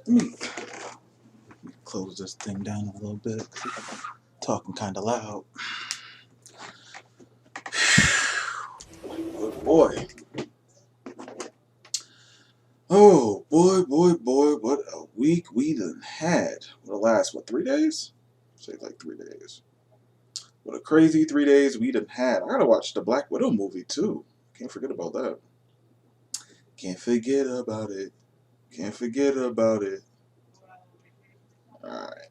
Let me close this thing down a little bit. Talking kind of loud. Oh boy. Oh boy, boy, boy, what a week we done had. The last, 3 days? Say like 3 days. What a crazy 3 days we done had. I gotta watch the Black Widow movie too. Can't forget about that. Can't forget about it. Can't forget about it. Alright.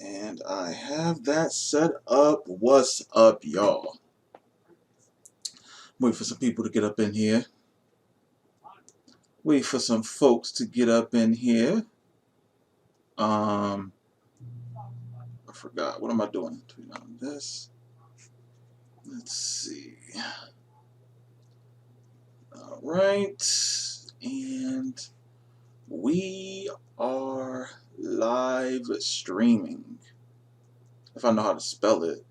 And I have that set up. What's up, y'all? Wait for some people to get up in here. Wait for some folks to get up in here. I forgot. What am I doing? Tweet on this. Let's see. Alright. And we are live streaming. If I know how to spell it.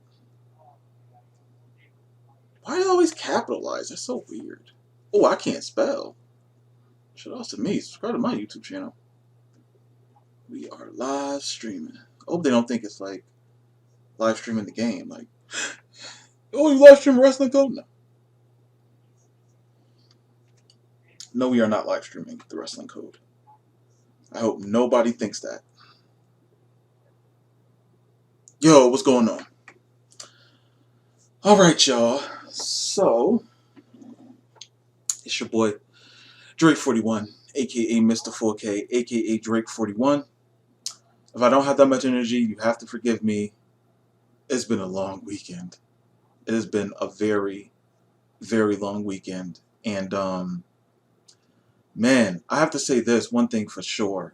Why do they always capitalize? That's so weird. Oh, I can't spell. Shout out to me. Subscribe to my YouTube channel. We are live streaming. I hope they don't think it's like live streaming the game. Like, oh, you live stream Wrestling Code? No. No, we are not live streaming the Wrestling Code. I hope nobody thinks that. Yo, what's going on? Alright, y'all. So, it's your boy, Drake41, aka Mr. 4K, aka Drake41. If I don't have that much energy, you have to forgive me. It's been a long weekend. It has been a very, very long weekend. And, man, I have to say this one thing for sure.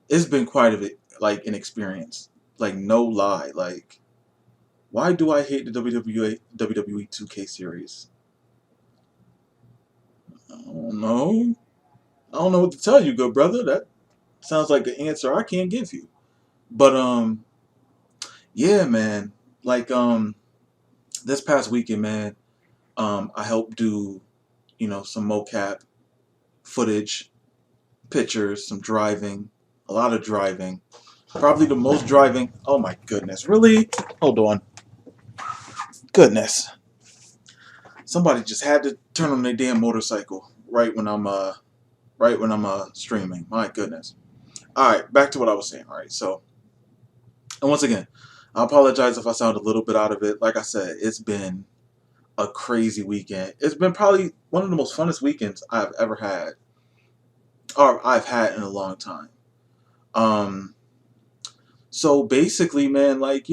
It's been quite an experience. Like, no lie. Like, why do I hate the WWE 2K series? I don't know. I don't know what to tell you, good brother. That sounds like an answer I can't give you. But, yeah, man. Like, this past weekend, man, I helped do, some mocap footage, pictures, some driving, a lot of driving. Probably the most driving. Oh my goodness. Really? Hold on. Goodness. Somebody just had to turn on their damn motorcycle right when I'm streaming. My goodness. Alright, back to what I was saying. Alright, so, and once again, I apologize if I sound a little bit out of it. Like I said, it's been a crazy weekend. It's been probably one of the most funnest weekends I've ever had. Or I've had in a long time. So basically, man, like,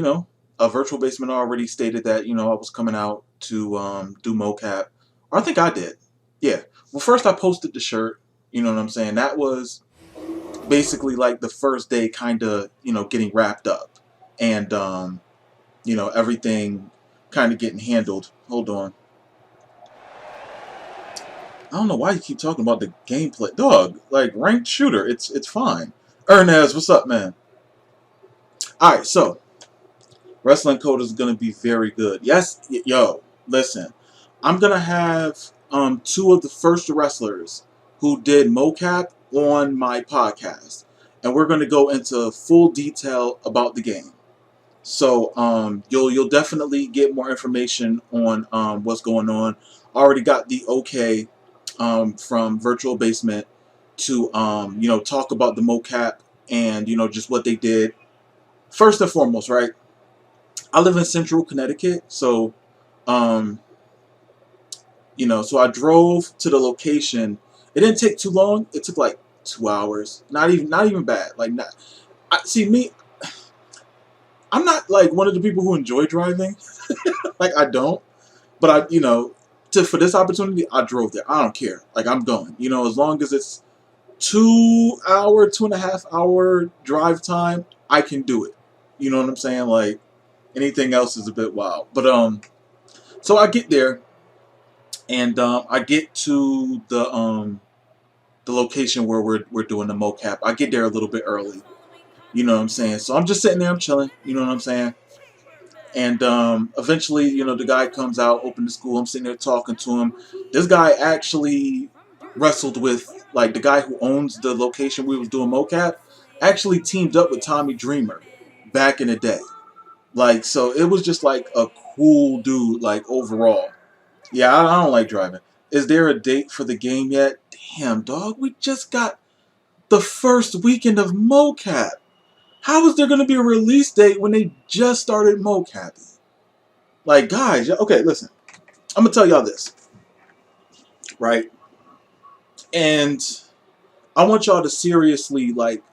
a virtual basement already stated that, I was coming out to do mocap. Or I think I did. Yeah. Well, first I posted the shirt. You know what I'm saying? That was basically like the first day kind of, getting wrapped up. And, everything kind of getting handled. Hold on. I don't know why you keep talking about the gameplay. Dog, like, ranked shooter. It's fine. Ernest, what's up, man? Alright, so Wrestling Code is going to be very good. Yes, yo, listen. I'm going to have two of the first wrestlers who did mocap on my podcast. And we're going to go into full detail about the game. So you'll definitely get more information on what's going on. Already got the okay from Virtual Basement to talk about the mocap and just what they did. First and foremost, right? I live in Central Connecticut, so so I drove to the location. It didn't take too long. It took like 2 hours. Not even bad. Like, see me. I'm not like one of the people who enjoy driving. Like, I don't. But for this opportunity, I drove there. I don't care. Like, I'm going. As long as it's 2.5 hour drive time, I can do it. You know what I'm saying? Like, anything else is a bit wild. But so I get there, and I get to the location where we're doing the mocap. I get there a little bit early. You know what I'm saying? So I'm just sitting there, I'm chilling. You know what I'm saying? And eventually, the guy comes out, open the school. I'm sitting there talking to him. This guy actually wrestled with like the guy who owns the location we was doing mocap, actually teamed up with Tommy Dreamer back in the day. Like, so it was just like a cool dude, like overall. Yeah, I don't like driving. Is there a date for the game yet? Damn, dog, we just got the first weekend of mocap. How is there going to be a release date when they just started mocapping? Like, guys, okay, listen. I'm going to tell y'all this, right? And I want y'all to seriously, like,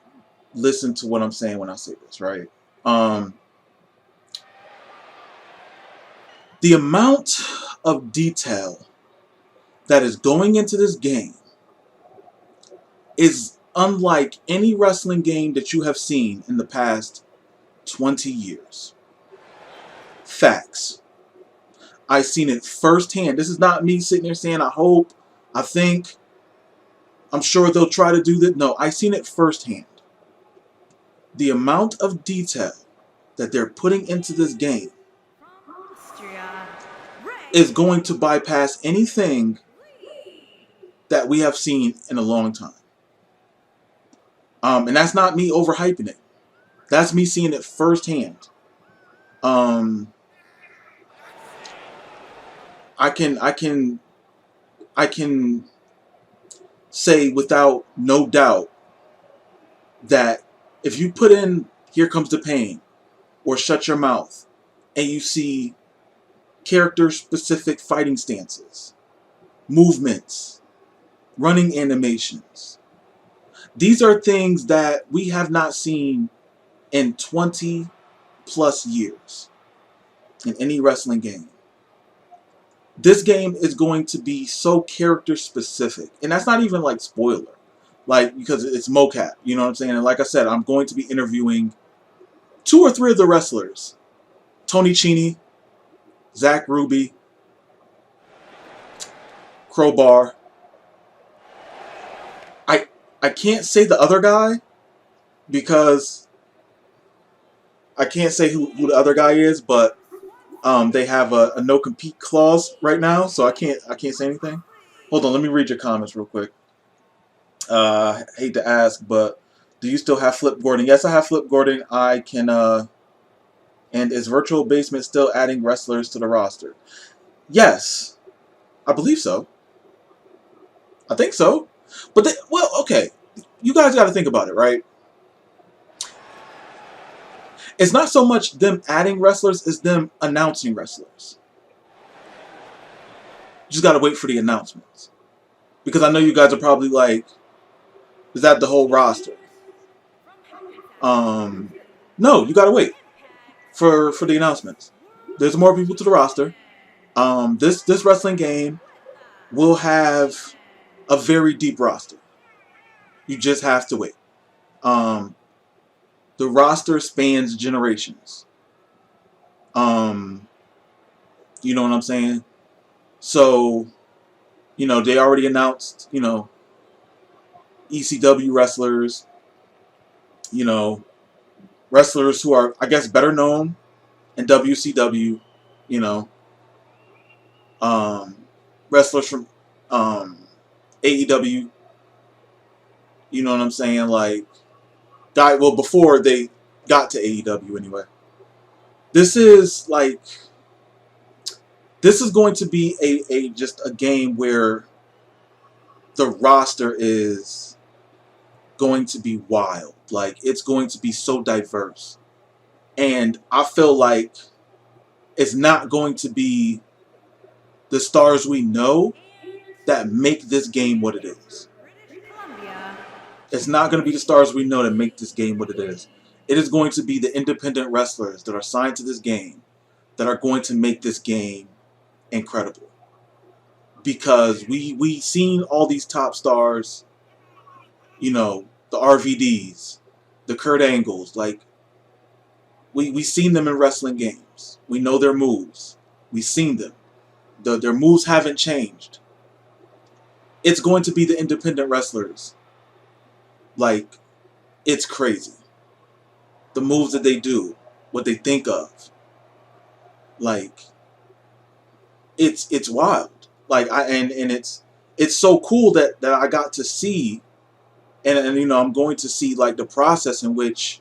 listen to what I'm saying when I say this, right? The amount of detail that is going into this game is unlike any wrestling game that you have seen in the past 20 years. Facts. I've seen it firsthand. This is not me sitting there saying I hope, I think, I'm sure they'll try to do that. No, I've seen it firsthand. The amount of detail that they're putting into this game is going to bypass anything that we have seen in a long time. And that's not me overhyping it. That's me seeing it firsthand. I can say without no doubt that if you put in Here Comes the Pain or Shut Your Mouth and you see character-specific fighting stances, movements, running animations, these are things that we have not seen in 20 plus years in any wrestling game. This game is going to be so character specific, and that's not even like spoiler, like, because it's mocap, you know what I'm saying? And like I said, I'm going to be interviewing 2 or 3 of the wrestlers: Tony Cheney, Zach Ruby, Crowbar. I can't say the other guy because I can't say who the other guy is, but they have a no compete clause right now, so I can't say anything. Hold on, let me read your comments real quick. Hate to ask, but do you still have Flip Gordon? Yes, I have Flip Gordon. I can. And is Virtual Basement still adding wrestlers to the roster? Yes, I believe so. I think so. But well, okay. You guys got to think about it, right? It's not so much them adding wrestlers as them announcing wrestlers. You just got to wait for the announcements. Because I know you guys are probably like, is that the whole roster? No, you got to wait for the announcements. There's more people to the roster. This wrestling game will have a very deep roster. You just have to wait. The roster spans generations. You know what I'm saying? So, you know, they already announced, you know, ECW wrestlers, you know, wrestlers who are, I guess, better known in WCW, you know, wrestlers from AEW, you know what I'm saying? Like, well, before they got to AEW anyway. This is like, this is going to be just a game where the roster is going to be wild. Like, it's going to be so diverse. And I feel like it's not going to be the stars we know that make this game what it is. It's not going to be the stars we know that make this game what it is. It is going to be the independent wrestlers that are signed to this game that are going to make this game incredible. Because we seen all these top stars, you know, the RVDs, the Kurt Angles, like, we seen them in wrestling games. We know their moves. We've seen them. Their moves haven't changed. It's going to be the independent wrestlers. Like, it's crazy. The moves that they do, what they think of. Like, it's wild. Like, and it's so cool that I got to see, and you know, I'm going to see like the process in which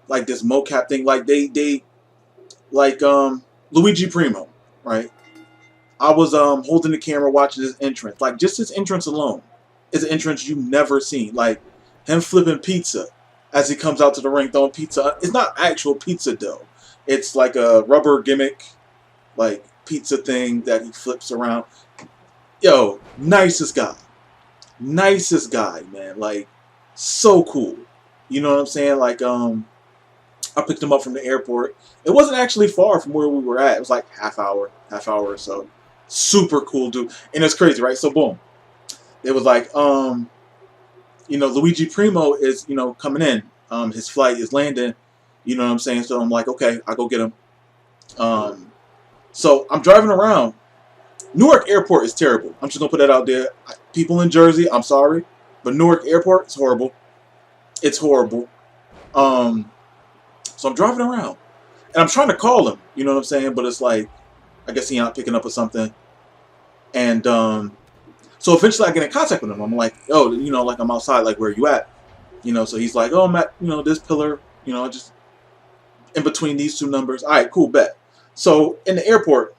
like this mocap thing, like they like Luigi Primo, right? I was holding the camera watching his entrance. Like just his entrance alone is an entrance you've never seen. Like him flipping pizza as he comes out to the ring throwing pizza. It's not actual pizza dough. It's like a rubber gimmick, like pizza thing that he flips around. Yo, nicest guy. Nicest guy, man. Like so cool. You know what I'm saying? Like I picked him up from the airport. It wasn't actually far from where we were at. It was like half hour or so. Super cool dude. And it's crazy, right? So boom. It was like, you know, Luigi Primo is, you know, coming in. His flight is landing. You know what I'm saying? So I'm like, okay, I'll go get him. So I'm driving around. Newark Airport is terrible. I'm just gonna put that out there. People in Jersey, I'm sorry, but Newark Airport is horrible. It's horrible. So I'm driving around, and I'm trying to call him. You know what I'm saying? But it's like, I guess he's not picking up or something. And so eventually I get in contact with him. I'm like, oh, you know, like I'm outside. Like, where are you at? You know, so he's like, oh, I'm at, you know, this pillar. You know, just in between these two numbers. All right, cool, bet. So in the airport,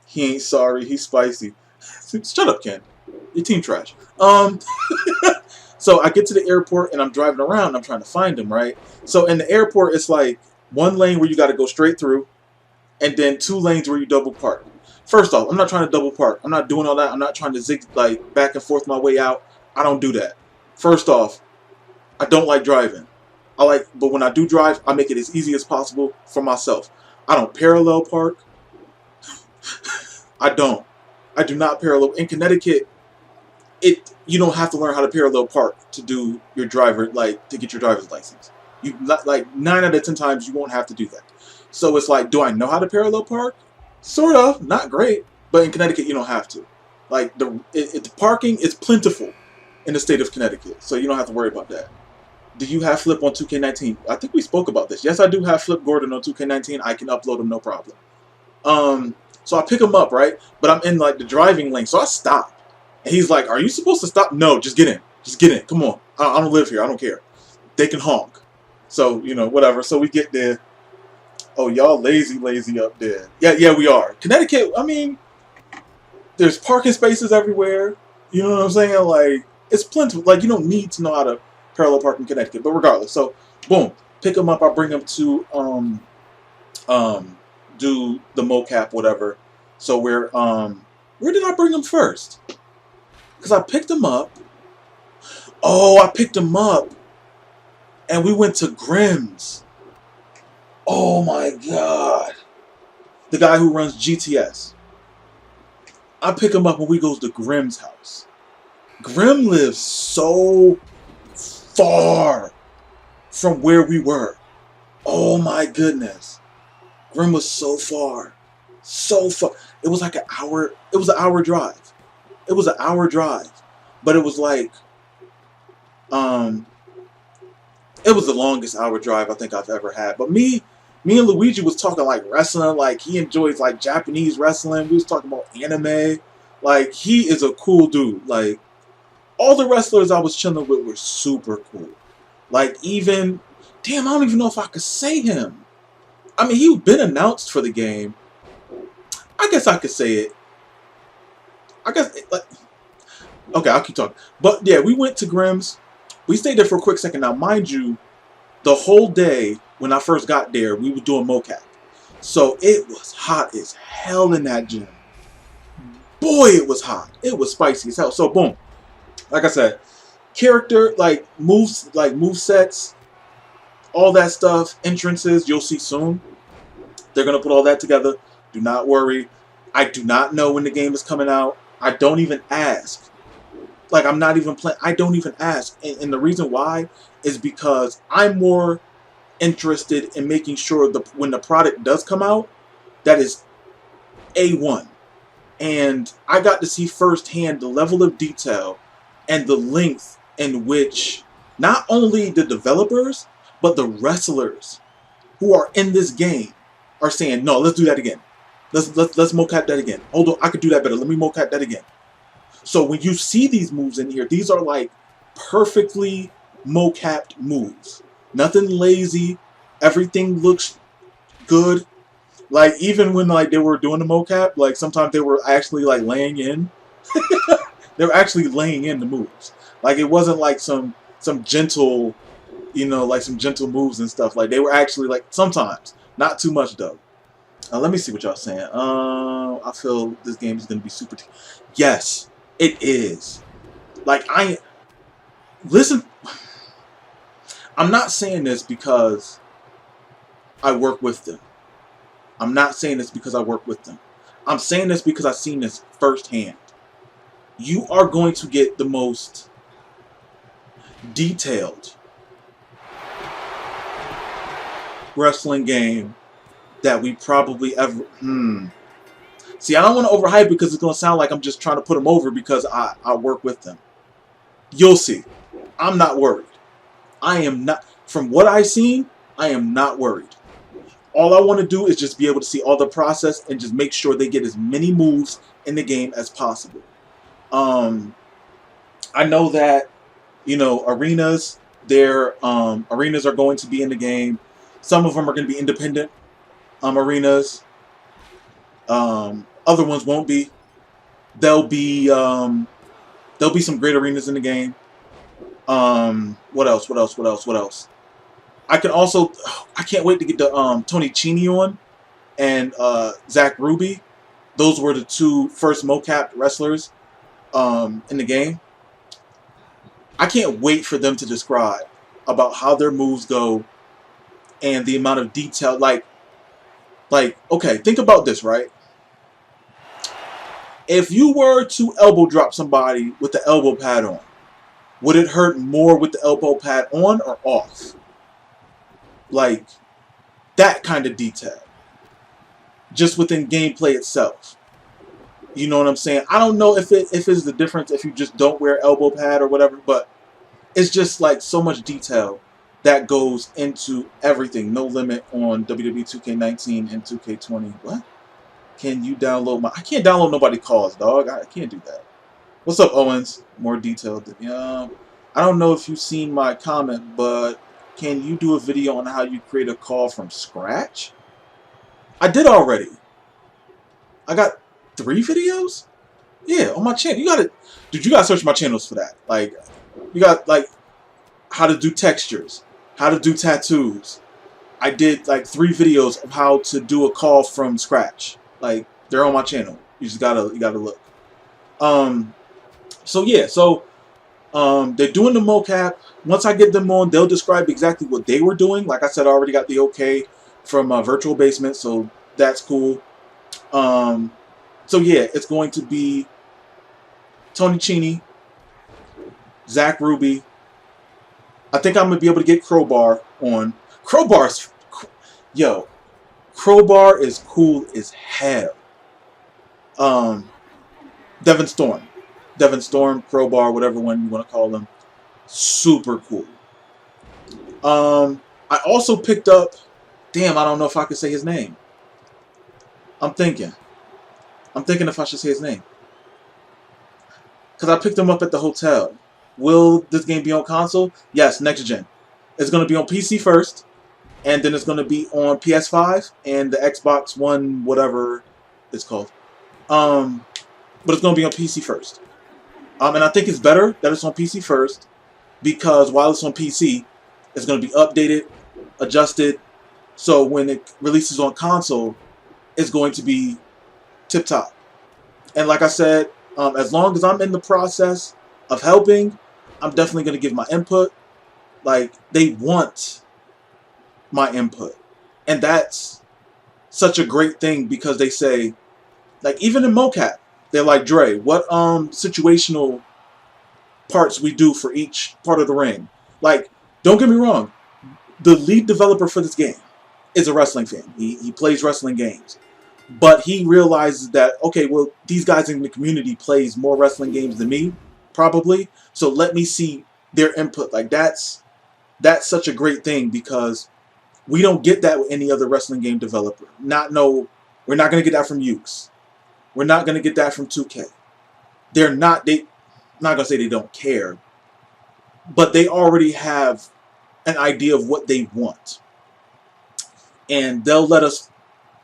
he ain't sorry. He's spicy. Shut up, Ken. Your team trash. So I get to the airport and I'm driving around. And I'm trying to find him, right? So in the airport, it's like one lane where you got to go straight through, and then 2 lanes where you double park. First off, I'm not trying to double park. I'm not doing all that. I'm not trying to zig like back and forth my way out. I don't do that. First off, I don't like driving. But when I do drive, I make it as easy as possible for myself. I don't parallel park. I don't. I do not parallel. In Connecticut, you don't have to learn how to parallel park to do your to get your driver's license. You like 9 out of 10 times you won't have to do that. So it's like, do I know how to parallel park? Sort of, not great, but in Connecticut you don't have to. Like the parking is plentiful in the state of Connecticut, so you don't have to worry about that. Do you have Flip on 2K19? I think we spoke about this. Yes, I do have Flip Gordon on 2K19. I can upload him, no problem. So I pick him up, right? But I'm in like the driving lane, so I stop. And he's like, "Are you supposed to stop?" No, just get in. Just get in. Come on. I don't live here. I don't care. They can honk. So you know, whatever. So we get there. Oh, y'all lazy up there. Yeah, we are. Connecticut, I mean, there's parking spaces everywhere. You know what I'm saying? Like, it's plenty. Like, you don't need to know how to parallel park in Connecticut. But regardless, so, boom. Pick him up. I bring him to, do the mocap, whatever. So where did I bring him first? Because I picked him up. Oh, I picked him up. And we went to Grimm's. Oh my God. The guy who runs GTS. I pick him up when we goes to Grimm's house. Grimm lives so far from where we were. Oh my goodness. Grimm was so far. So far. It was like an hour. It was an hour drive. It was an hour drive. But it was like, it was the longest hour drive I think I've ever had. But me and Luigi was talking like wrestling, like he enjoys like Japanese wrestling. We was talking about anime. Like he is a cool dude. Like all the wrestlers I was chilling with were super cool. Like even, damn, I don't even know if I could say him. I mean, he's been announced for the game. I guess I could say it. I guess, like, okay, I'll keep talking. But yeah, we went to Grimm's. We stayed there for a quick second. Now, mind you, the whole day when I first got there, we were doing mocap. So it was hot as hell in that gym. Boy, it was hot. It was spicy as hell. So boom. Like I said, character, like move sets, all that stuff, entrances, you'll see soon. They're going to put all that together. Do not worry. I do not know when the game is coming out. I don't even ask. Like, I'm not even playing. I don't even ask. And the reason why is because I'm more interested in making sure when the product does come out, that is A1. And I got to see firsthand the level of detail and the length in which not only the developers, but the wrestlers who are in this game are saying, no, let's do that again. Let's mocap that again. Hold on, I could do that better. Let me mocap that again. So when you see these moves in here, these are like perfectly mocapped moves. Nothing lazy. Everything looks good. Like even when like they were doing the mocap, like sometimes they were actually like laying in. They were actually laying in the moves. Like it wasn't like some gentle, you know, like some gentle moves and stuff. Like they were actually like sometimes, not too much though. Let me see what y'all saying. I feel this game is gonna be super. Yes, it is. Like listen. I'm not saying this because I work with them. I'm not saying this because I work with them. I'm saying this because I've seen this firsthand. You are going to get the most detailed wrestling game that we probably ever... See, I don't want to overhype because it's going to sound like I'm just trying to put them over because I work with them. You'll see. I'm not worried. I am not... From what I've seen, I am not worried. All I want to do is just be able to see all the process and just make sure they get as many moves in the game as possible. I know that, you know, arenas, arenas are going to be in the game. Some of them are going to be independent arenas. Other ones won't be. There'll be some great arenas in the game. What else? I can't wait to get the Tony Cini on and Zach Ruby. Those were the two first mocap wrestlers in the game. I can't wait for them to describe about how their moves go and the amount of detail. Like, okay, think about this, right? If you were to elbow drop somebody with the elbow pad on, would it hurt more with the elbow pad on or off? Like, that kind of detail. Just within gameplay itself. You know what I'm saying? I don't know if it's the difference if you just don't wear elbow pad or whatever, but it's just like so much detail that goes into everything. No limit on WWE 2K19 and 2K20. What? Can you download I can't download nobody calls, dog. I can't do that. What's up, Owens? More detailed. I don't know if you've seen my comment, but can you do a video on how you create a call from scratch? I did already. I got 3 videos? Yeah, on my channel. Dude, you gotta search my channels for that. Like, you got, like, how to do textures, how to do tattoos. I did, like, 3 videos of how to do a call from scratch. Like, they're on my channel. You gotta look. So, yeah, they're doing the mocap. Once I get them on, they'll describe exactly what they were doing. Like I said, I already got the okay from Virtual Basement, so that's cool. So yeah, it's going to be Tony Cini, Zach Ruby. I think I'm going to be able to get Crowbar on. Crowbar is cool as hell. Devin Storm, Crowbar, whatever one you want to call them. Super cool. I also picked up, damn, I don't know if I could say his name. I'm thinking if I should say his name. Because I picked him up at the hotel. Will this game be on console? Yes, next gen. It's going to be on PC first. And then it's going to be on PS5 and the Xbox One, whatever it's called. But it's going to be on PC first. And I think it's better that it's on PC first. Because while it's on PC, it's going to be updated, adjusted. So when it releases on console, it's going to be tip-top. And like I said, as long as I'm in the process of helping, I'm definitely going to give my input. Like, they want my input. And that's such a great thing because they say, like, even in mocap, they're like, Dre, what situational parts we do for each part of the ring. Like, don't get me wrong, the lead developer for this game is a wrestling fan. He plays wrestling games. But he realizes that, okay, well, these guys in the community plays more wrestling games than me, probably. So let me see their input. Like, that's such a great thing because we don't get that with any other wrestling game developer. We're not going to get that from Ukes. We're not going to get that from 2K. they're not gonna say they don't care, but they already have an idea of what they want, and they'll let us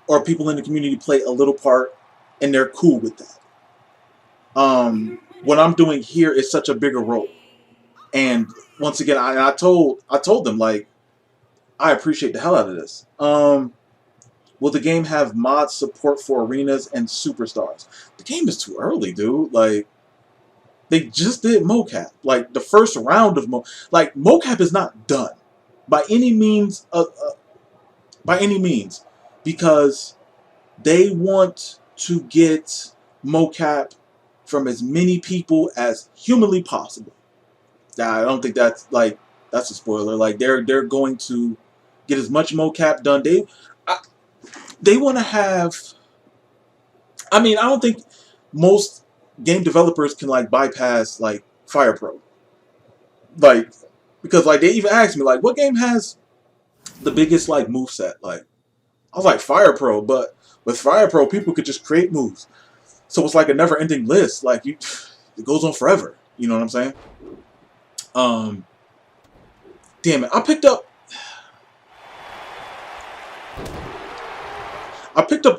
or people in the community play a little part, and they're cool with that. What I'm doing here is such a bigger role, and once again, I told them, like, I appreciate the hell out of this. Will the game have mod support for arenas and superstars? The game is too early, dude. Like, they just did mocap. Like, the first round of mocap is not done by any means. By any means, because they want to get mocap from as many people as humanly possible. Now, I don't think that's a spoiler. Like, they're going to get as much mocap done. They want to have. I mean, I don't think most game developers can like bypass like Fire Pro, like, because like they even asked me like, what game has the biggest like moveset? Like, I was like, Fire Pro, but with Fire Pro, people could just create moves, so it's like a never-ending list. Like, it goes on forever. You know what I'm saying? Damn it! I picked up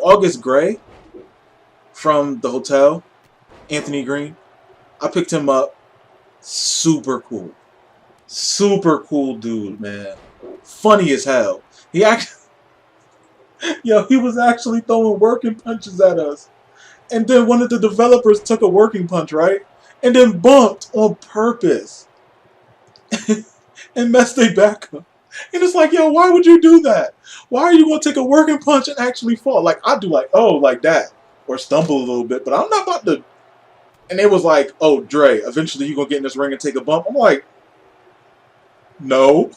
August Gray from the hotel. Anthony Green. I picked him up. Super cool. Super cool dude, man. Funny as hell. He was actually throwing working punches at us. And then one of the developers took a working punch, right? And then bumped on purpose. And messed their back up. And it's like, yo, why would you do that? Why are you going to take a working punch and actually fall? Like, I do like, oh, like that. Or stumble a little bit. But I'm not about to. And it was like, oh, Dre, eventually you're going to get in this ring and take a bump. I'm like, no.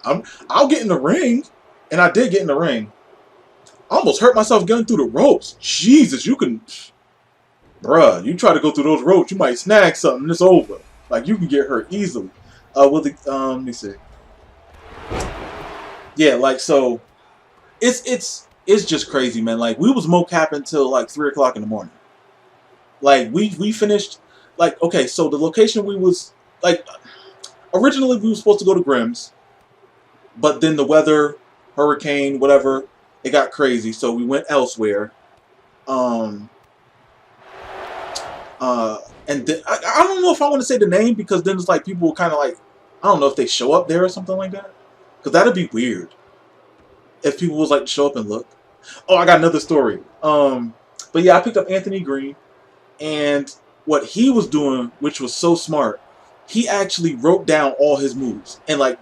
I'll get in the ring. And I did get in the ring. I almost hurt myself getting through the ropes. Jesus, you can. Bruh, you try to go through those ropes, you might snag something and it's over. Like, you can get hurt easily. Let me see. Yeah, like, so it's just crazy, man. Like, we was mocap until like 3 o'clock in the morning. Like, we finished, like, okay, so the location we was, like, originally we were supposed to go to Grimm's, but then the weather, hurricane, whatever, it got crazy, so we went elsewhere. And then, I don't know if I want to say the name, because then it's like people will kind of like, I don't know if they show up there or something like that, because that'd be weird if people was like to show up and look. Oh, I got another story. But yeah, I picked up Anthony Green, and what he was doing, which was so smart, he actually wrote down all his moves and like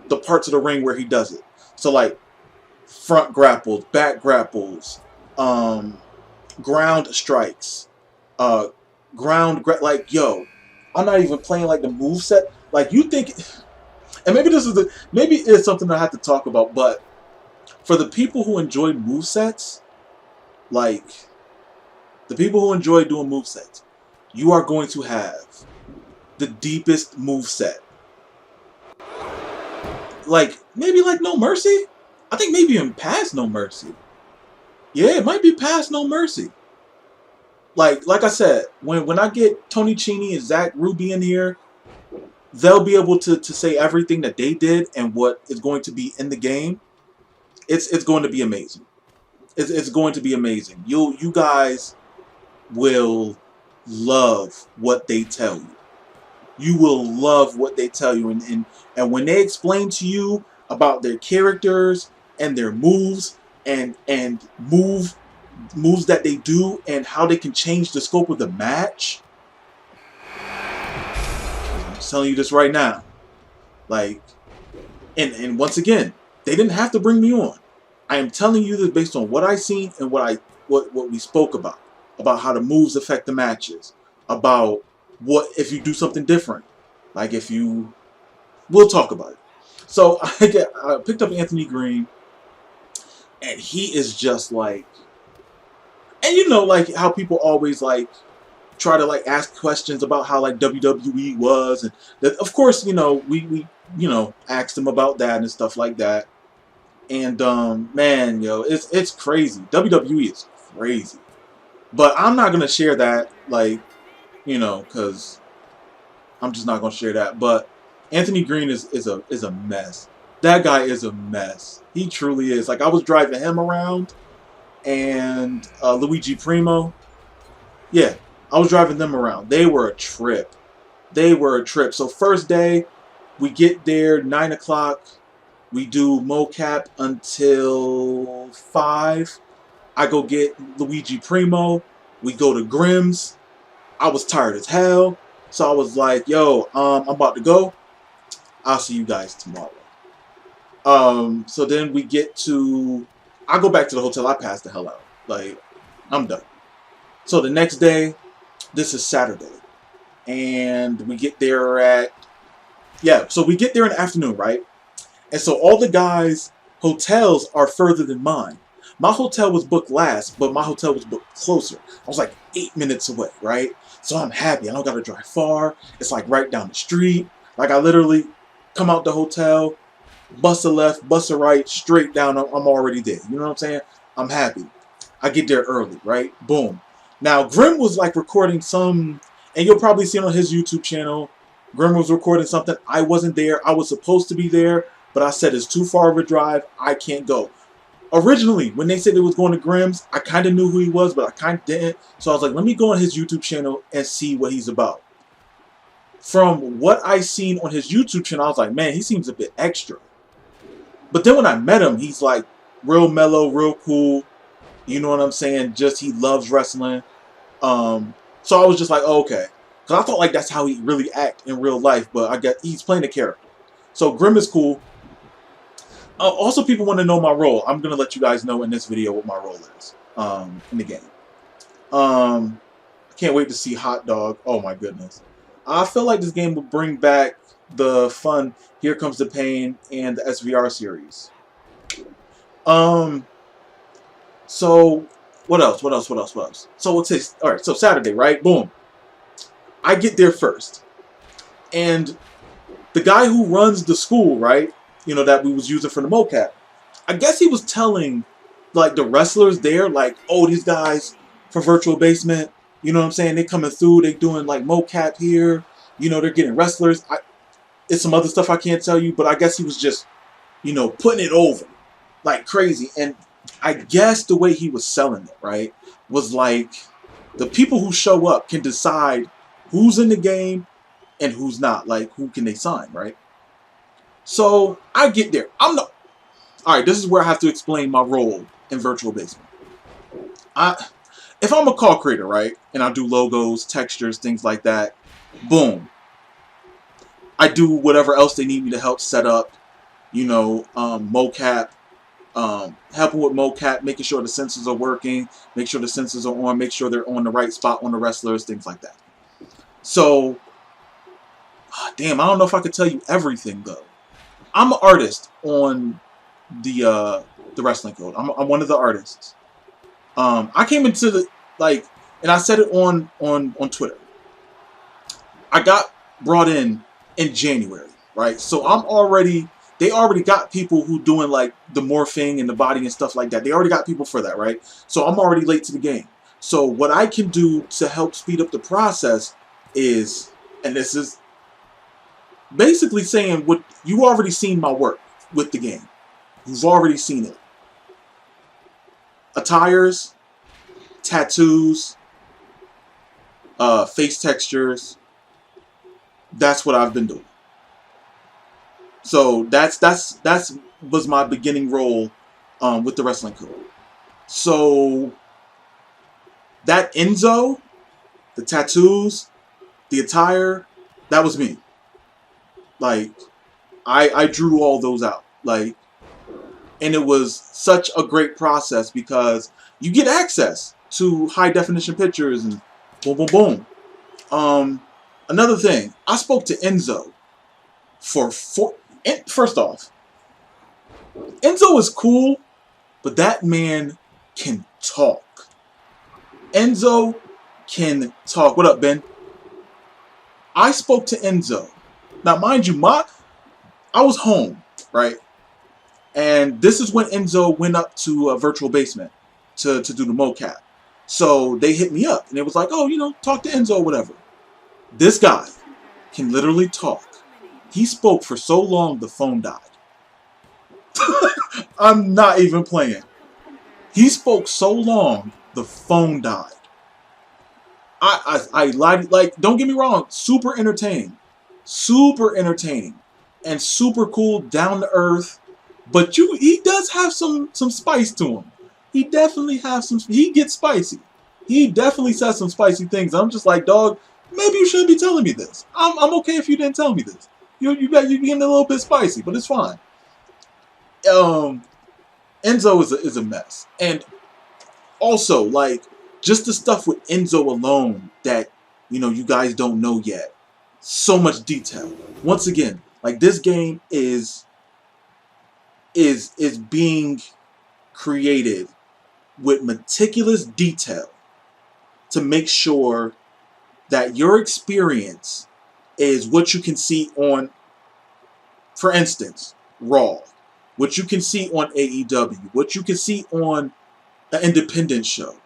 the parts of the ring where he does it. So like front grapples, back grapples, ground strikes, like, yo, I'm not even playing like the move set. Like, you think, and maybe maybe it's something I have to talk about, but for the people who enjoy movesets, like the people who enjoy doing movesets, you are going to have the deepest moveset. Like, maybe like No Mercy? I think maybe even past No Mercy. Yeah, it might be past No Mercy. Like I said, when I get Tony Cini and Zach Ruby in here, they'll be able to say everything that they did and what is going to be in the game. It's going to be amazing. It's going to be amazing. You guys will love what they tell you. You will love what they tell you, and when they explain to you about their characters and their moves and moves that they do and how they can change the scope of the match. I'm telling you this right now. Like, and once again, they didn't have to bring me on. I am telling you this based on what I seen and what we spoke about how the moves affect the matches, about what if you do something different, like if you, we'll talk about it. So I picked up Anthony Green, and he is just like, and you know, like how people always like try to like ask questions about how like WWE was, and that, of course, you know, we asked him about that and stuff like that. And man, yo, it's crazy. WWE is crazy. But I'm not gonna share that, like, you know, because I'm just not gonna share that. But Anthony Green is a mess. That guy is a mess. He truly is. Like I was driving him around, and Luigi Primo. Yeah, I was driving them around. They were a trip. They were a trip. So first day, we get there 9 o'clock. We do mocap until 5. I go get Luigi Primo. We go to Grimm's. I was tired as hell. So I was like, yo, I'm about to go. I'll see you guys tomorrow. So then we get to... I go back to the hotel. I pass the hell out. Like, I'm done. So the next day, this is Saturday. And we get there at... Yeah, so we get there in the afternoon, right? And so all the guys' hotels are further than mine. My hotel was booked last, but my hotel was booked closer. I was like 8 minutes away, right? So I'm happy. I don't got to drive far. It's like right down the street. Like I literally come out the hotel, bus a left, bus a right, straight down. I'm already there. You know what I'm saying? I'm happy. I get there early, right? Boom. Now, Grim was like recording some, and you'll probably see it on his YouTube channel. Grim was recording something. I wasn't there. I was supposed to be there, but I said it's too far of a drive. I can't go. Originally, when they said they was going to Grimm's, I kind of knew who he was, but I kind of didn't. So I was like, let me go on his YouTube channel and see what he's about. From what I seen on his YouTube channel, I was like, man, he seems a bit extra. But then when I met him, he's like real mellow, real cool. You know what I'm saying? Just he loves wrestling. So I was just like, oh, okay. Because I thought like that's how he really act in real life, but I guess he's playing a character. So Grim is cool. Also, people want to know my role. I'm going to let you guys know in this video what my role is in the game. I can't wait to see Hot Dog. Oh my goodness. I feel like this game will bring back the fun Here Comes the Pain and the SVR series. So what else? So it's alright, so Saturday, right? Boom. I get there first. And the guy who runs the school, right? You know, that we was using for the mocap. I guess he was telling, like, the wrestlers there, like, oh, these guys for Virtual Basement, you know what I'm saying? They coming through, they doing, like, mocap here. You know, they're getting wrestlers. It's some other stuff I can't tell you, but I guess he was just, you know, putting it over like crazy. And I guess the way he was selling it, right, was like the people who show up can decide who's in the game and who's not. Like, who can they sign, right? So I get there. Alright, this is where I have to explain my role in Virtual Basement. If I'm a call creator, right, and I do logos, textures, things like that, boom. I do whatever else they need me to help set up, you know, mocap, helping with mocap, making sure the sensors are working, make sure the sensors are on, make sure they're on the right spot on the wrestlers, things like that. So, damn, I don't know if I could tell you everything, though. I'm an artist on the Wrestling Code. I'm one of the artists. I came into the, like, and I said it on Twitter. I got brought in January, right? So they already got people who doing like the morphing and the body and stuff like that. They already got people for that, right? So I'm already late to the game. So what I can do to help speed up the process is, and this is basically saying what you already seen my work with the game. You've already seen it. Attires, tattoos, face textures. That's what I've been doing. So that's was my beginning role with the Wrestling Code. So that Enzo, the tattoos, the attire, that was me. Like, I drew all those out. Like, and it was such a great process because you get access to high definition pictures and boom, boom, boom. Another thing, I spoke to Enzo first off, Enzo is cool, but that man can talk. Enzo can talk. What up, Ben? I spoke to Enzo. Now, mind you, I was home, right? And this is when Enzo went up to Virtual Basement to do the mocap. So they hit me up, and it was like, oh, you know, talk to Enzo or whatever. This guy can literally talk. He spoke for so long the phone died. I'm not even playing. He spoke so long the phone died. I lied. Like, don't get me wrong, super entertaining, and super cool, down to earth. But he does have some spice to him. He definitely has some. He gets spicy. He definitely says some spicy things. I'm just like, dog, maybe you shouldn't be telling me this. I'm okay if you didn't tell me this. You're getting a little bit spicy, but it's fine. Enzo is a mess, and also, like, just the stuff with Enzo alone that, you guys don't know yet. So much detail. Once again, like, this game is being created with meticulous detail to make sure that your experience is what you can see on, for instance, Raw, what you can see on AEW, what you can see on an independent show.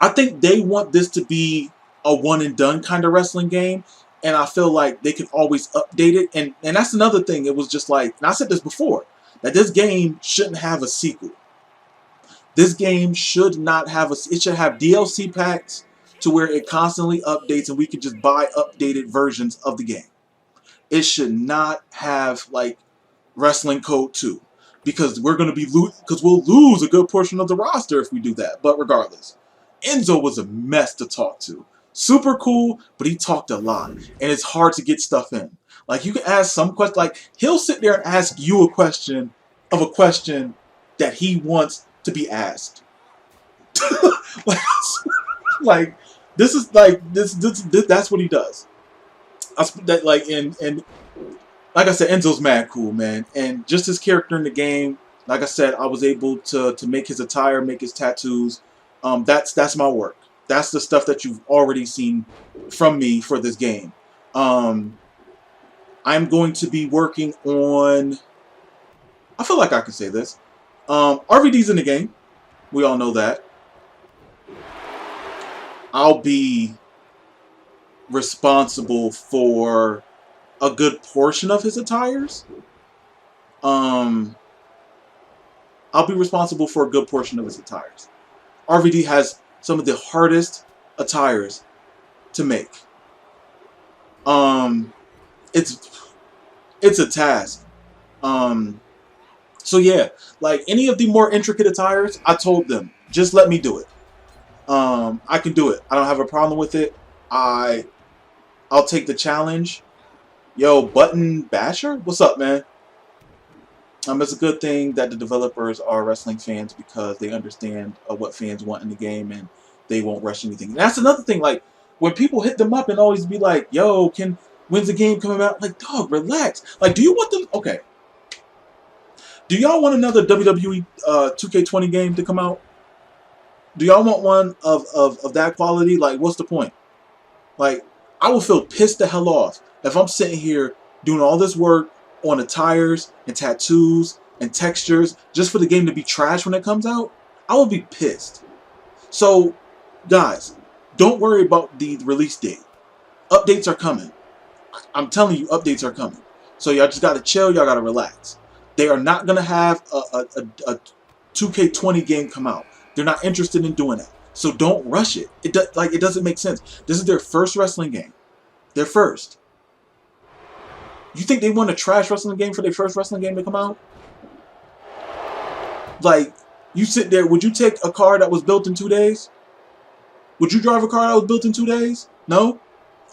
I think they want this to be a one and done kind of wrestling game, and I feel like they can always update it. And that's another thing. It was just like, and I said this before, that this game shouldn't have a sequel. This game should not have it should have DLC packs to where it constantly updates and we can just buy updated versions of the game. It should not have, like, Wrestling Code 2, because we're going to be we'll lose a good portion of the roster if we do that. But regardless, Enzo was a mess to talk to. Super cool, but he talked a lot, and it's hard to get stuff in. Like, you can ask some question, like, he'll sit there and ask you a question that he wants to be asked. like this is like this that's what he does. And like I said, Enzo's mad cool, man, and just his character in the game. Like I said, I was able to make his attire, make his tattoos. That's my work. That's the stuff that you've already seen from me for this game. I'm going to be working on, I feel like I can say this, RVD's in the game. We all know that. I'll be responsible for a good portion of his attires. I'll be responsible for a good portion of his attires. RVD has some of the hardest attires to make. It's a task. So yeah, like, any of the more intricate attires, I told them, just let me do it. I can do it. I don't have a problem with it. I'll take the challenge. Yo, Button Basher, what's up, man? It's a good thing that the developers are wrestling fans, because they understand what fans want in the game, and they won't rush anything. And that's another thing. Like, when people hit them up and always be like, "Yo, when's the game coming out?" Like, dog, relax. Like, do you want them? Okay. Do y'all want another WWE 2K20 game to come out? Do y'all want one of that quality? Like, what's the point? Like, I will feel pissed the hell off if I'm sitting here doing all this work on attires and tattoos and textures just for the game to be trash when it comes out. I will be pissed. So, guys, don't worry about the release date. Updates are coming. I'm telling you, updates are coming. So y'all just gotta chill. Y'all gotta relax. They are not gonna have a 2K20 game come out. They're not interested in doing that. So don't rush it. It doesn't make sense. This is their first wrestling game. Their first. You think they want a trash wrestling game for their first wrestling game to come out? Like, you sit there, would you take a car that was built in 2 days? Would you drive a car that was built in 2 days? No?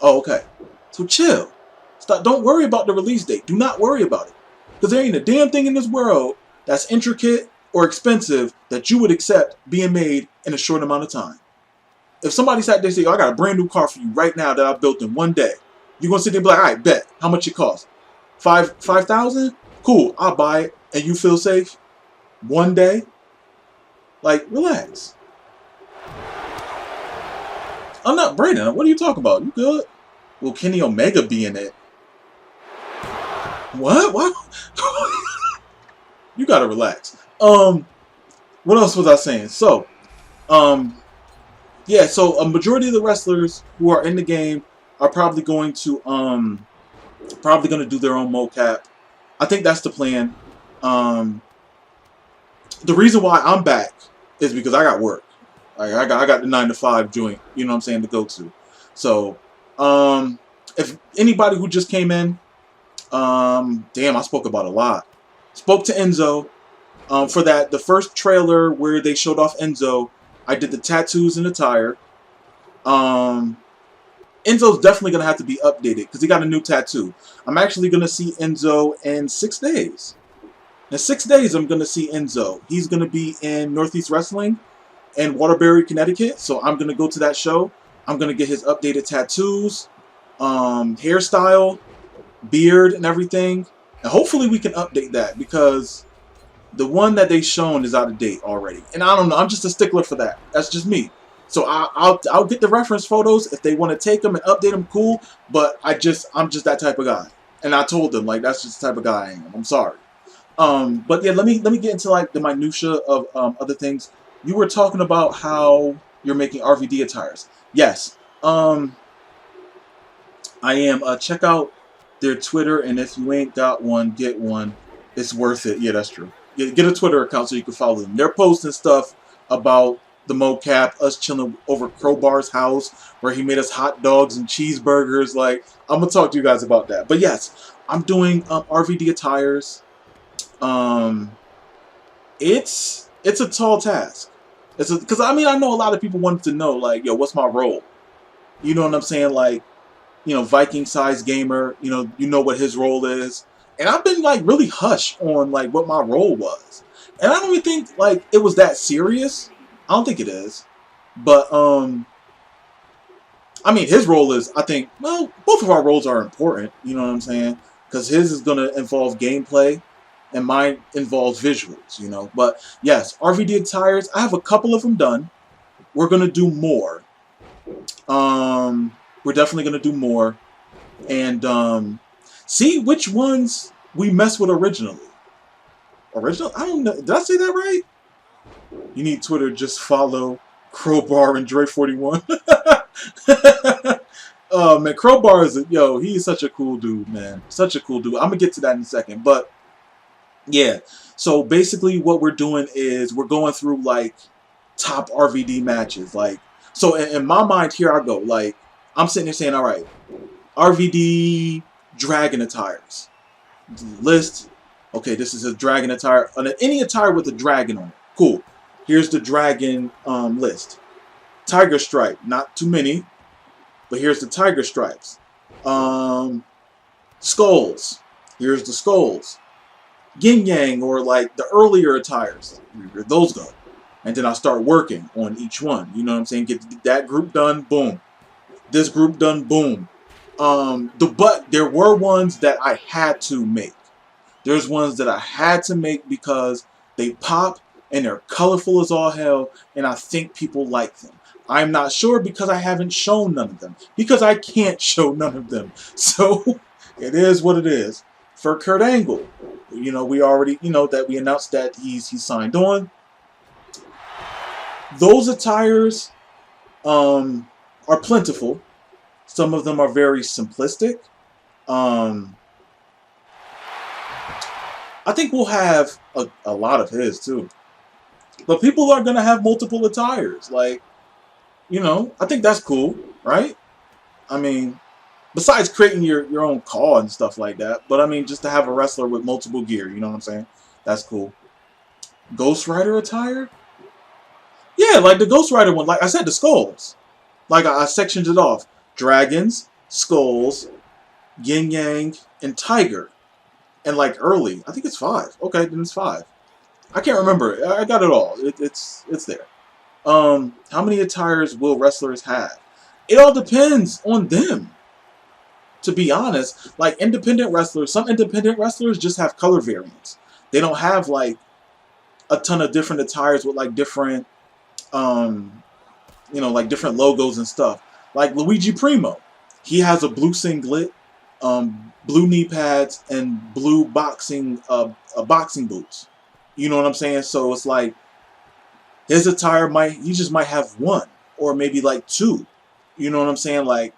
Oh, okay. So chill. Stop. Don't worry about the release date. Do not worry about it. Because there ain't a damn thing in this world that's intricate or expensive that you would accept being made in a short amount of time. If somebody sat there and said, "I got a brand new car for you right now that I built in 1 day," you're going to sit there and be like, "All right, bet. How much it costs? 5,000? Cool, I'll buy it." And you feel safe? 1 day? Like, relax. I'm not Brandon. What are you talking about? You good? Will Kenny Omega be in it? What? What? You gotta relax. What else was I saying? So, yeah, so a majority of the wrestlers who are in the game are probably going to do their own mocap. I think that's the plan. Um, the reason why I'm back is because I got work. Like I got the 9 to 5 joint, you know what I'm saying, to go to. So, if anybody who just came in, damn, I spoke about a lot. Spoke to Enzo. For the first trailer where they showed off Enzo, I did the tattoos and attire. Um, Enzo's definitely gonna have to be updated because he got a new tattoo. I'm actually gonna see Enzo in 6 days. In 6 days, I'm gonna see Enzo. He's gonna be in Northeast Wrestling in Waterbury, Connecticut. So I'm gonna go to that show. I'm gonna get his updated tattoos, hairstyle, beard, and everything. And hopefully we can update that because the one that they shown is out of date already. And I don't know. I'm just a stickler for that. That's just me. So I'll get the reference photos if they want to take them and update them. Cool. But I'm just that type of guy. And I told them like that's just the type of guy I am. I'm sorry. But yeah, let me get into like the minutia of other things. You were talking about how you're making RVD attires. Yes. I am. Check out their Twitter, and if you ain't got one, get one. It's worth it. Yeah, that's true. Get a Twitter account so you can follow them. They're posting stuff about the mocap, us chilling over Crowbar's house, where he made us hot dogs and cheeseburgers. Like, I'm gonna talk to you guys about that. But yes, I'm doing RVD attires. It's a tall task. Because I mean I know a lot of people wanted to know like, yo, what's my role? You know what I'm saying? Like, Viking size gamer, you know what his role is. And I've been like really hush on like what my role was. And I don't even think like it was that serious. I don't think it is. But I mean his role is, I think, well, both of our roles are important, you know what I'm saying? Because his is gonna involve gameplay and mine involves visuals. But yes, RVD attires, I have a couple of them done. We're gonna do more. We're definitely gonna do more. And see which ones we mess with originally. Original? I don't know. Did I say that right? You need Twitter. Just follow Crowbar and Dre41. Oh man, Crowbar is he's such a cool dude, man. Such a cool dude. I'm gonna get to that in a second, but yeah. So basically, what we're doing is we're going through like top RVD matches. Like, so in my mind, here I go. Like, I'm sitting here saying, all right, RVD dragon attires. List. Okay, this is a dragon attire. Any attire with a dragon on it. Cool. Here's the dragon list. Tiger stripe. Not too many. But here's the tiger stripes. Skulls. Here's the skulls. Yin Yang, or like the earlier attires. Where those go. And then I start working on each one. You know what I'm saying? Get that group done. Boom. This group done. Boom. But there were ones that I had to make. There's ones that I had to make because they pop and they're colorful as all hell, and I think people like them. I'm not sure because I haven't shown none of them. Because I can't show none of them. So, it is what it is. For Kurt Angle, we already, that we announced that he's signed on. Those attires are plentiful. Some of them are very simplistic. I think we'll have a lot of his too. But people are going to have multiple attires. Like, I think that's cool, right? I mean, besides creating your own call and stuff like that. But I mean, just to have a wrestler with multiple gear, you know what I'm saying? That's cool. Ghost Rider attire? Yeah, like the Ghost Rider one. Like I said, the skulls. Like I sectioned it off. Dragons, skulls, yin yang, and tiger. And like early, I think it's 5. Okay, then it's 5. I can't remember. I got it all. It's there. How many attires will wrestlers have? It all depends on them. To be honest, like independent wrestlers, some independent wrestlers just have color variants. They don't have like a ton of different attires with like different, like different logos and stuff. Like Luigi Primo, he has a blue singlet, blue knee pads, and blue boxing boots. You know what I'm saying? So it's like his attire he just might have one or maybe like 2. You know what I'm saying? Like,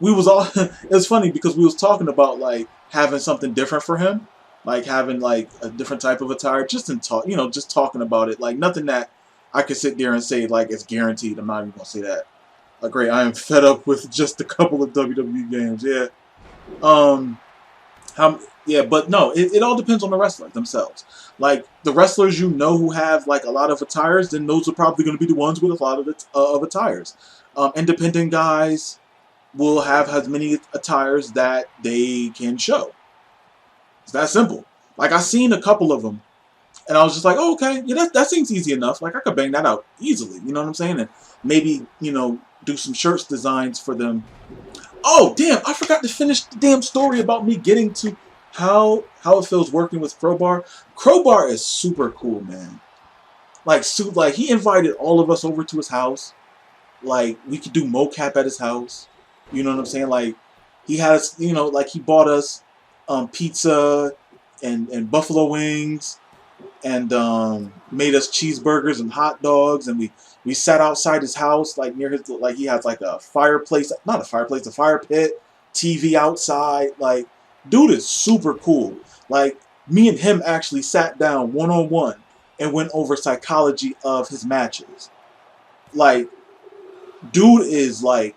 we was all, it's funny because we was talking about like having something different for him, like having like a different type of attire, just in talk, you know, just talking about it, like nothing that I could sit there and say like it's guaranteed. I'm not even gonna say that. Great, I am fed up with just a couple of WWE games. Yeah. Yeah, but no, it all depends on the wrestler themselves. Like the wrestlers you know who have like a lot of attires, then those are probably going to be the ones with a lot of attires. Independent guys will have as many attires that they can show. It's that simple. Like I seen a couple of them, and I was just like, oh, okay, yeah, that seems easy enough. Like I could bang that out easily. You know what I'm saying? And maybe do some shirts designs for them. Oh damn! I forgot to finish the damn story about me getting to how it feels working with Crowbar. Crowbar is super cool, man. Like he invited all of us over to his house. Like we could do mocap at his house. You know what I'm saying? Like he has, like he bought us pizza and buffalo wings and made us cheeseburgers and hot dogs, and we sat outside his house, like near his, like he has like a fireplace, not a fireplace, a fire pit, TV outside. Like dude is super cool. Like me and him actually sat down one-on-one and went over psychology of his matches. Like dude is like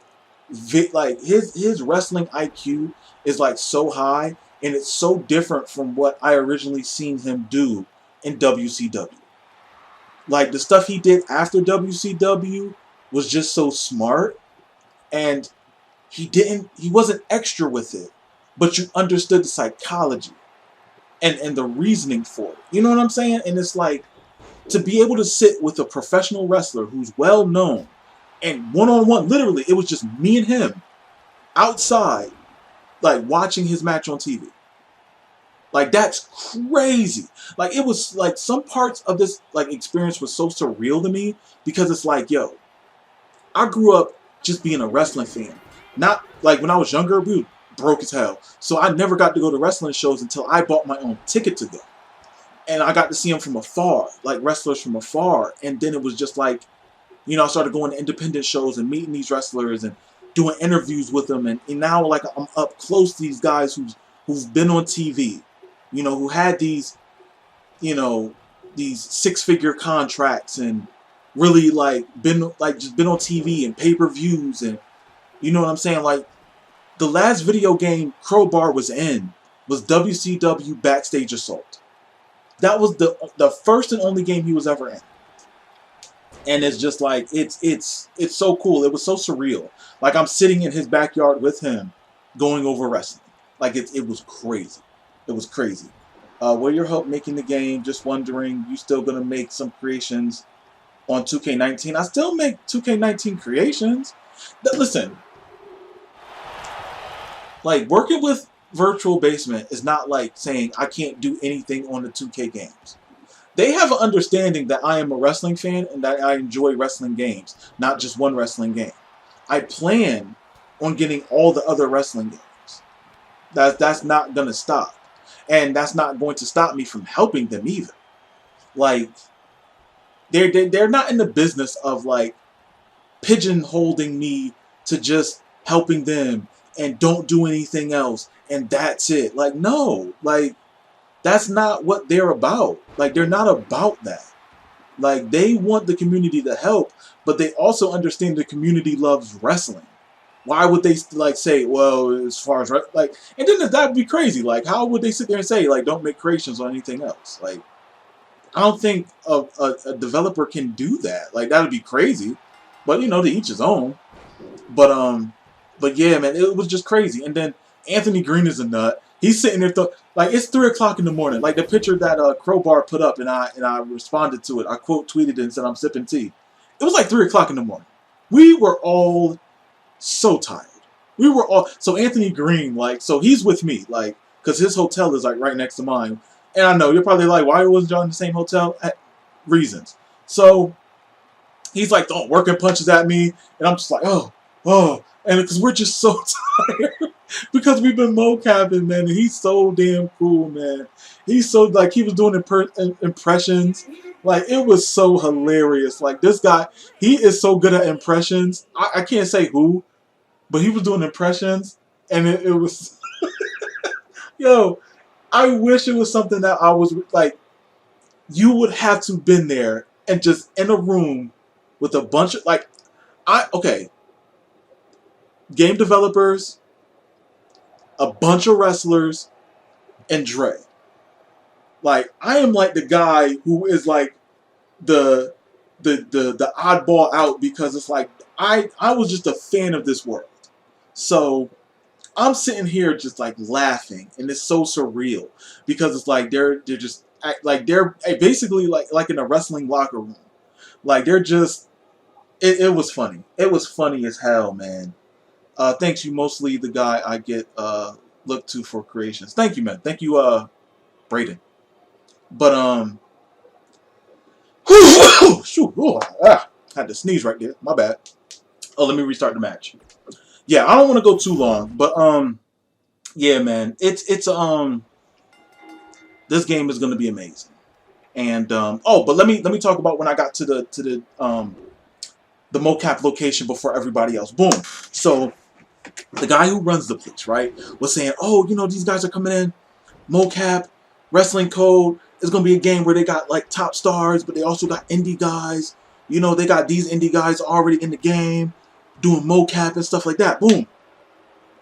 his wrestling IQ is like so high, and it's so different from what I originally seen him do in WCW. Like the stuff he did after WCW was just so smart, and he wasn't extra with it, but you understood the psychology and the reasoning for it. You know what I'm saying? And it's like to be able to sit with a professional wrestler who's well known and one-on-one, literally, it was just me and him outside, like watching his match on TV. Like that's crazy. Like it was like some parts of this like experience was so surreal to me because it's like, yo, I grew up just being a wrestling fan. Not like when I was younger, we were broke as hell. So I never got to go to wrestling shows until I bought my own ticket to go. And I got to see them from afar, like wrestlers from afar. And then it was just like, I started going to independent shows and meeting these wrestlers and doing interviews with them. And now like I'm up close to these guys who've been on TV, who had these, these 6-figure contracts and really like just been on TV and pay-per-views, and you know what I'm saying? Like the last video game Crowbar was in was WCW Backstage Assault. That was the first and only game he was ever in. And it's just like it's so cool. It was so surreal. Like I'm sitting in his backyard with him going over wrestling. Like it was crazy. It was crazy. Will your help making the game? Just wondering, you still gonna make some creations on 2K19? I still make 2K19 creations. Listen, like working with Virtual Basement is not like saying I can't do anything on the 2K games. They have an understanding that I am a wrestling fan and that I enjoy wrestling games, not just one wrestling game. I plan on getting all the other wrestling games. That's not gonna stop. And that's not going to stop me from helping them either. Like, they're not in the business of like pigeonholing me to just helping them and don't do anything else and that's it. Like, no, like that's not what they're about. Like, they're not about that. Like, they want the community to help, but they also understand the community loves wrestling. Why would they like say, well, as far as like, and then that would be crazy. Like, how would they sit there and say like, don't make creations on anything else? Like, I don't think a developer can do that. Like, that would be crazy. But to each his own. But yeah, man, it was just crazy. And then Anthony Green is a nut. He's sitting there, like it's 3 o'clock in the morning. Like the picture that Crowbar put up, and I responded to it. I quote tweeted it and said I'm sipping tea. It was like 3 o'clock in the morning. We were all so tired. We were all so Anthony Green, like, so he's with me, like, because his hotel is like right next to mine. And I know you're probably like, why wasn't y'all in the same hotel? Reasons. So he's like throwing working punches at me, and I'm just like, oh, and because we're just so tired because we've been mocapping, man. And he's so damn cool, man. He's so like he was doing impressions Like, it was so hilarious. Like, this guy, he is so good at impressions. I can't say who, but he was doing impressions, and it was, yo, I wish it was something that I was, like, you would have to been there and just in a room with a bunch of, like, okay, game developers, a bunch of wrestlers, and Dre. Like, I am like the guy who is like the oddball out, because it's like I was just a fan of this world. So I'm sitting here just like laughing, and it's so surreal because it's like they're just like they're basically like in a wrestling locker room. Like, they're just it was funny. It was funny as hell, man. Thanks, you mostly the guy I get looked to for creations. Thank you, man. Thank you, Braden. But shoot, had to sneeze right there. My bad. Oh, let me restart the match. Yeah, I don't want to go too long, but yeah, man, it's this game is going to be amazing. And oh, but let me talk about when I got to the mocap location before everybody else. Boom. So the guy who runs the place, right, was saying, oh, you know, these guys are coming in, mocap, wrestling code. It's going to be a game where they got like top stars, but they also got indie guys. You know, they got these indie guys already in the game doing mocap and stuff like that. Boom.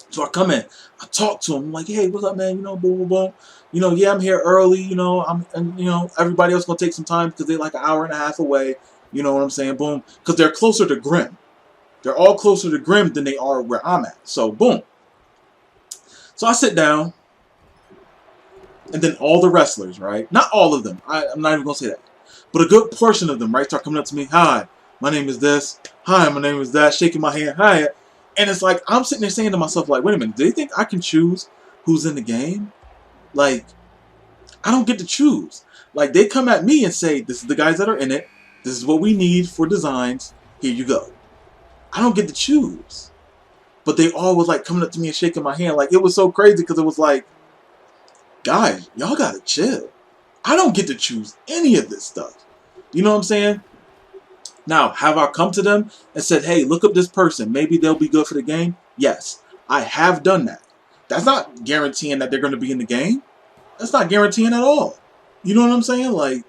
So I come in, I talk to him, I'm like, hey, what's up, man? You know, boom, boom, boom. You know, yeah, I'm here early. You know, and you know, everybody else gonna take some time because they're like an hour and a half away. You know what I'm saying? Boom, because they're closer to Grim. They're all closer to Grim than they are where I'm at. So boom. So I sit down, and then all the wrestlers, right? Not all of them. I'm not even gonna say that, but a good portion of them, right, start coming up to me. Hi, my name is this. Hi, my name is that. Shaking my hand. Hi. And it's like, I'm sitting there saying to myself, like, wait a minute, do they think I can choose who's in the game? Like, I don't get to choose. Like, they come at me and say, this is the guys that are in it. This is what we need for designs. Here you go. I don't get to choose. But they all was like coming up to me and shaking my hand. Like, it was so crazy because it was like, guys, y'all gotta chill. I don't get to choose any of this stuff. You know what I'm saying? Now, have I come to them and said, hey, look up this person. Maybe they'll be good for the game? Yes, I have done that. That's not guaranteeing that they're going to be in the game. That's not guaranteeing at all. You know what I'm saying? Like,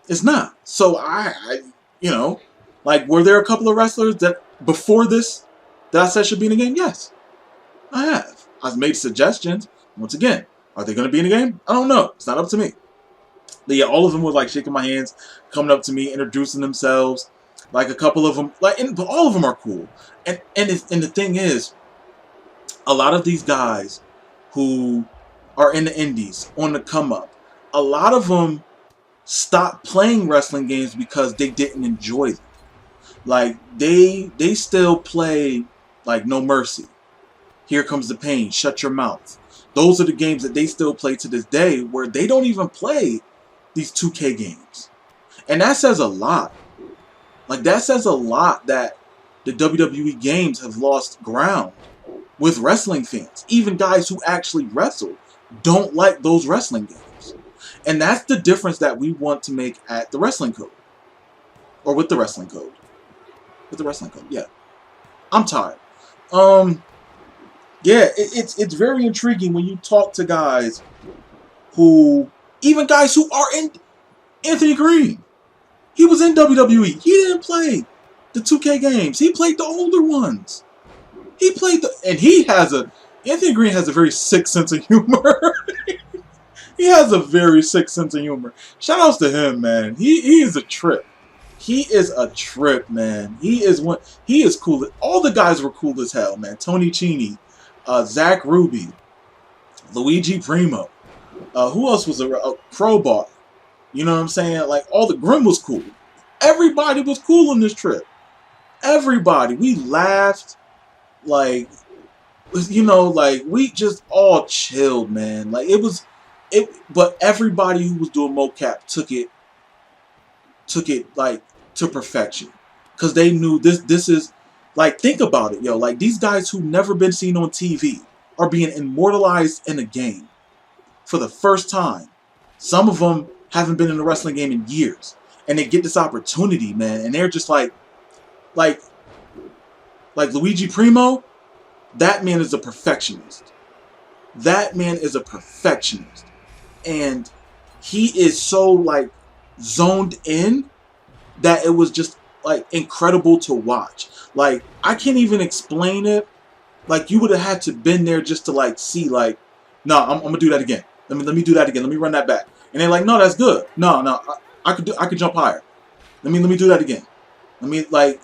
it's not. So I you know, like, were there a couple of wrestlers that before this that I said should be in the game? Yes, I have. I've made suggestions. Once again, are they going to be in the game? I don't know. It's not up to me. But yeah, all of them were like shaking my hands, coming up to me, introducing themselves. Like, a couple of them, like, but all of them are cool. And the thing is, a lot of these guys who are in the indies, on the come up, a lot of them stopped playing wrestling games because they didn't enjoy them. Like, they still play, like, No Mercy, Here Comes the Pain, Shut Your Mouth. Those are the games that they still play to this day, where they don't even play these 2K games. And that says a lot. Like, that says a lot that the WWE games have lost ground with wrestling fans. Even guys who actually wrestle don't like those wrestling games. And that's the difference that we want to make at the Wrestling Code. Or with the Wrestling Code. With the Wrestling Code, yeah. I'm tired. Yeah, it's very intriguing when you talk to guys who, even guys who are in, Anthony Green. He was in WWE. He didn't play the 2K games. He played the older ones. He played and he has Anthony Green has a very sick sense of humor. He has a very sick sense of humor. Shout outs to him, man. He is a trip. He is a trip, man. He is cool. All the guys were cool as hell, man. Tony Cini, Zach Ruby, Luigi Primo. Who else was a Crowbar? You know what I'm saying? Like, all the Grim was cool. Everybody was cool on this trip. Everybody. We laughed. Like, you know, like, we just all chilled, man. Like, but everybody who was doing mocap took it like to perfection. Because they knew this is, like, think about it, yo. Like, these guys who never been seen on TV are being immortalized in a game for the first time. Some of them haven't been in a wrestling game in years, and they get this opportunity, man, and they're just like Luigi Primo. That man is a perfectionist. That man is a perfectionist, and he is so like zoned in that it was just like incredible to watch. Like, I can't even explain it. Like, you would have had to been there just to like see, like, no, I'm gonna do that again. Let me do that again. Let me run that back. And they're like, no, that's good. No, I could jump higher. Let me do that again. Let me, like,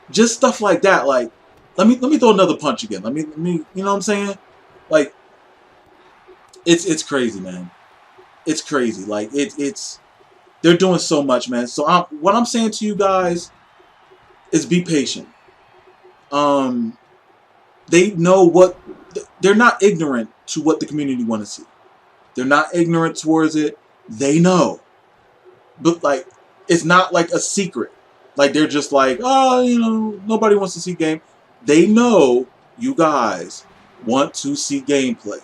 just stuff like that. Like, let me throw another punch again. Let me, you know what I'm saying? Like, it's crazy, man. It's crazy. Like, it's they're doing so much, man. So what I'm saying to you guys is be patient. They know what, they're not ignorant to what the community want to see. They're not ignorant towards it. They know. But, like, it's not like a secret. Like, they're just like, oh, you know, nobody wants to see game. They know you guys want to see gameplay.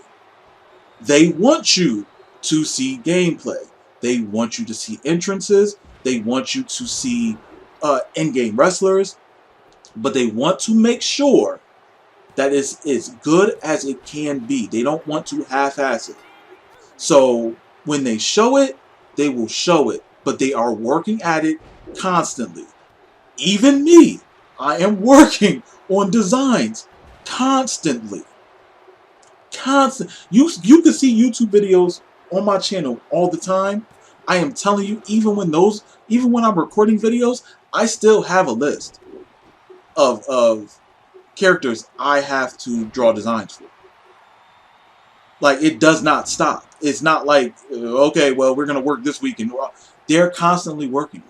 They want you to see gameplay. They want you to see entrances. They want you to see in-game wrestlers. But they want to make sure that it's as good as it can be. They don't want to half-ass it. So when they show it, they will show it. But they are working at it constantly. Even me, I am working on designs constantly. You can see YouTube videos on my channel all the time. I am telling you, even when I'm recording videos, I still have a list of characters I have to draw designs for. Like, it does not stop. It's not like, okay, well, we're going to work this week. And they're constantly working.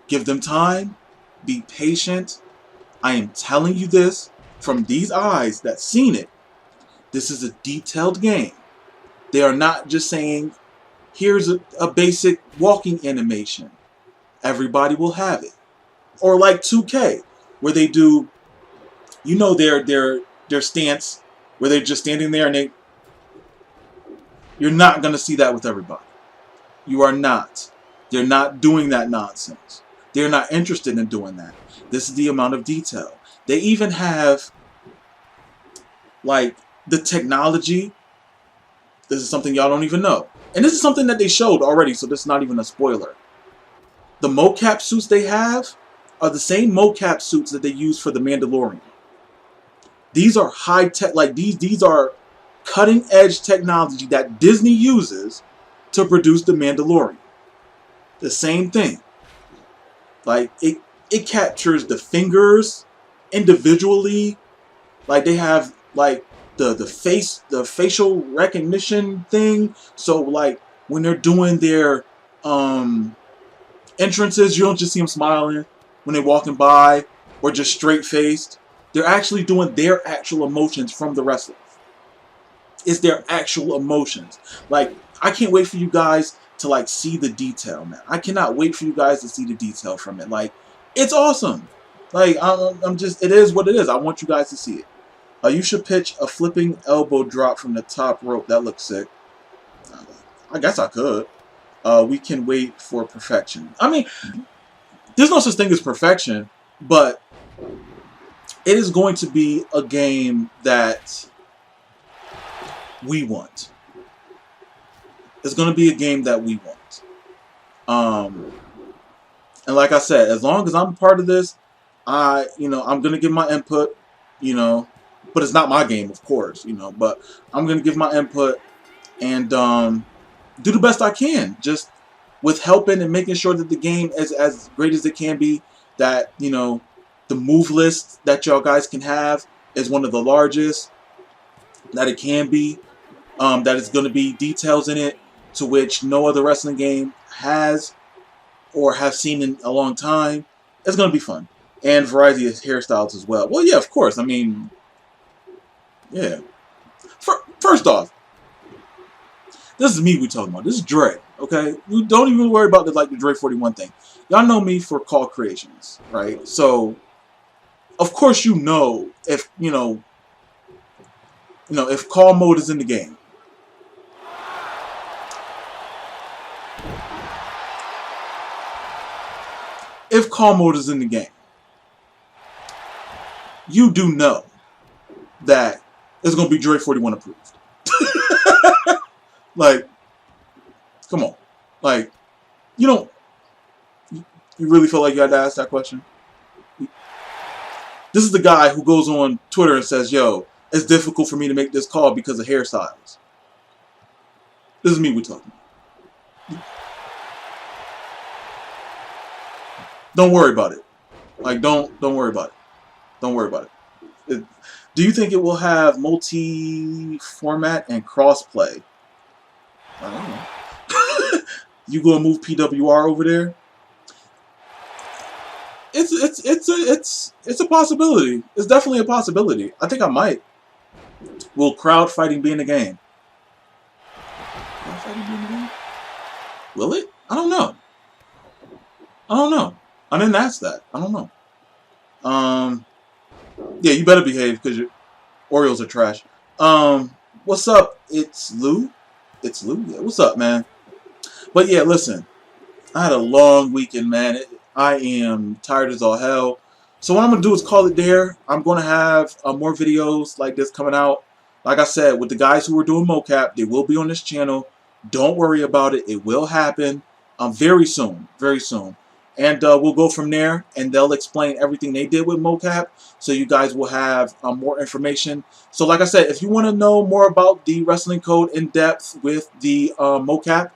Give them time. Be patient. I am telling you this from these eyes that seen it. This is a detailed game. They are not just saying, here's a basic walking animation. Everybody will have it. Or like 2K, where they do, you know, their stance, where they're just standing there and you're not going to see that with everybody. You are not. They're not doing that nonsense. They're not interested in doing that. This is the amount of detail. They even have, like, the technology. This is something y'all don't even know. And this is something that they showed already, so this is not even a spoiler. The mocap suits they have are the same mocap suits that they use for the Mandalorian. These are high tech, like these are cutting edge technology that Disney uses to produce the Mandalorian. The same thing. Like, it captures the fingers individually. Like, they have like the facial recognition thing. So like when they're doing their entrances, you don't just see them smiling when they're walking by or just straight faced. They're actually doing their actual emotions from the wrestlers. It's their actual emotions. Like, I can't wait for you guys to like see the detail, man. I cannot wait for you guys to see the detail from it. Like, it's awesome. Like, I'm just, it is what it is. I want you guys to see it. You should pitch a flipping elbow drop from the top rope. That looks sick. I guess I could. We can wait for perfection. I mean, there's no such thing as perfection, but it is going to be a game that we want. It's going to be a game that we want. And like I said, as long as I'm part of this, I'm going to give my input, but it's not my game, of course, but I'm going to give my input and do the best I can, just with helping and making sure that the game is as great as it can be, that, the move list that y'all guys can have is one of the largest that it can be, that it's going to be details in it to which no other wrestling game has or have seen in a long time. It's going to be fun. And variety of hairstyles as well. Well, yeah, of course. I mean, yeah. First off, this is me we talking about. This is Dre, okay? You don't even worry about the Dre 41 thing. Y'all know me for Call Creations, right? So, of course if, if call mode is in the game. if call mode is in the game, you do know that it's going to be Dre 41 approved. Like, come on. Like, you don't... You really feel like you had to ask that question? This is the guy who goes on Twitter and says, yo, it's difficult for me to make this call because of hairstyles. This is me we're talking about. Don't worry about it. Like, don't worry about it. Don't worry about it. Do you think it will have multi-format and cross-play? I don't know. You gonna move PWR over there? It's a possibility. It's definitely a possibility. I think I might. Will crowd fighting be in the game? Crowd fighting be in the game? Will it? I don't know. I don't know. I didn't ask that. I don't know. Yeah, you better behave because your Orioles are trash. What's up? It's Lou. It's Lou. Yeah, what's up, man? But yeah, listen. I had a long weekend, man. I am tired as all hell. So what I'm going to do is call it there. I'm going to have more videos like this coming out. Like I said, with the guys who are doing mocap, they will be on this channel. Don't worry about it. It will happen very soon. Very soon. And we'll go from there, and they'll explain everything they did with mocap, so you guys will have more information. So like I said, if you want to know more about the wrestling code in depth with the mocap,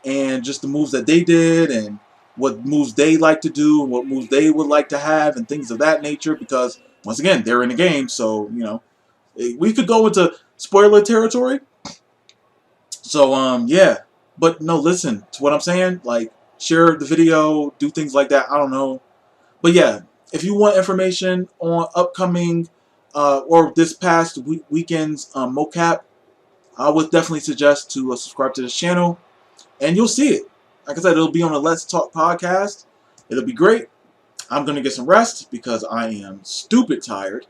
and just the moves that they did, and what moves they like to do, and what moves they would like to have, and things of that nature, because once again, they're in the game, so you know, we could go into spoiler territory. So yeah, but no, listen to what I'm saying, like, share the video, do things like that, I don't know. But yeah, if you want information on upcoming or this past weekend's mocap, I would definitely suggest to subscribe to this channel, and you'll see it. Like I said, it'll be on the Let's Talk podcast. It'll be great. I'm going to get some rest because I am stupid tired.